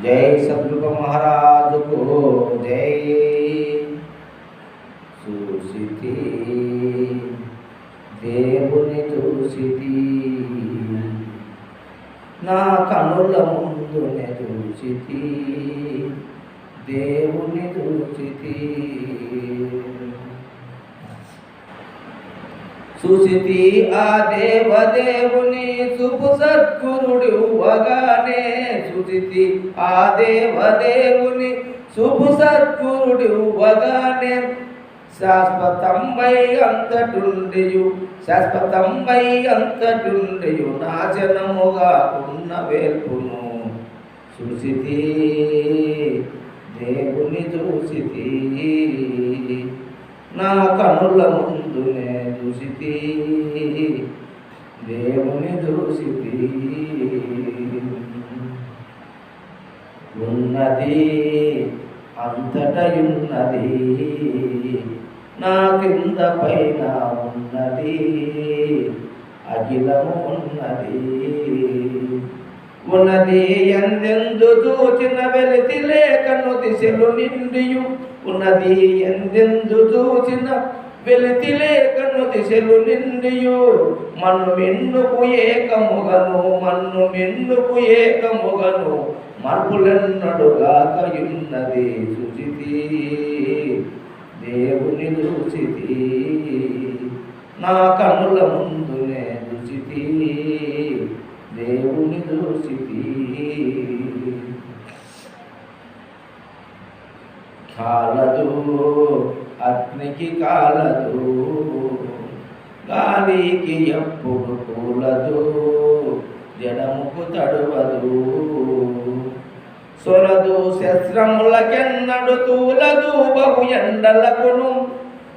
జై సద్గురు మహారాజుకు జై. చూసితి దేవుని చూసితి, నా కనుల ముందునే చూసితి దేవుని చూసితి. చూసితి ఆ దేవదేవుని శుభు సద్గురుడు వగానే, చూసితి ఆ దేవదేవుని శుభు సద్గురుడు వగానే, శాశ్వతంబై అంతటుండియు శాశ్వతంబై అంతటుండియు నాశనముగా ఉన్న వేల్పును. చూసితి దేవుని చూసితి, నా కనుల ముందునే చూసితి దేవుని చూసితి. ఉన్నది అంతటయున్నది, నా కింద పైన ఉన్నది అఖిలము ఉన్నది. ఉన్నది ఎందెందు చూచిన వెలితి లేఖను దిశలు నిండియు, ఉన్నది ఎందెందు చూచిన వెలితి లేఖను దిశలు నిండియు. మన్ను మిన్నుకు ఏకముగను మన్ను మిన్నుకు ఏకముగను మార్పులెన్నడుగాకయున్నది. చూసితి దేవుని చూసితి, నా కనుల ముందునే చూసితి దేవుని చూసితి. కాలదు అగ్నికి కాలదు, గాలికి ఎప్పుడు కూలదు, జడముకు తడువదు. సొలదు శస్త్రములకెన్నడు తూలదు బహు ఎండలకును,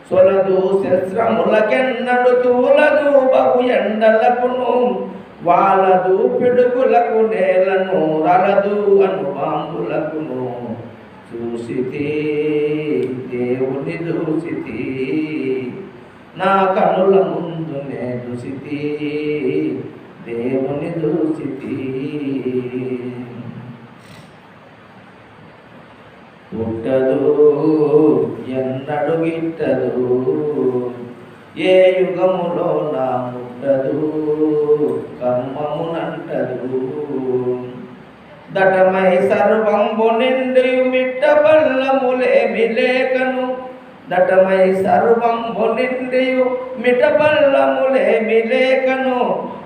సొలదు శస్త్రములకెన్నడు తూలదు బహు ఎండలకును. వాలదు పిడుగులకు నేలను రలదు అను బాంబులకును. చూసితి దేవుని చూసితి, నా కనుల ముందునే చూసితి దేవుని చూసితి. పుట్టదు ఎన్నడు గిట్టదు, ఏ యుగములో నా ముట్టదు కర్మమునంటదు. దటమై సర్వంబు నిండియు మిట్ట పల్లములేమి లేకను, దటమై సర్వంబు నిండియు మిట పల్లములేమి లేకను.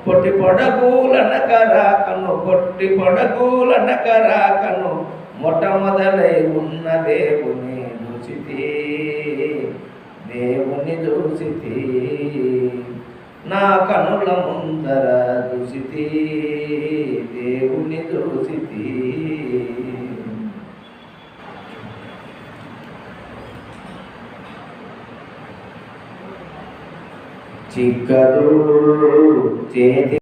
పొట్టి పొడగూలనకరాకను పొట్టి పొడగూలనకరాకను, మొట్టమొదలై ఉన్న దేవుని చూసితి దేవుని చూసితి, నా కనుల ముందర చూసితి దేవుని చూసితి. చిక్కదు చేతి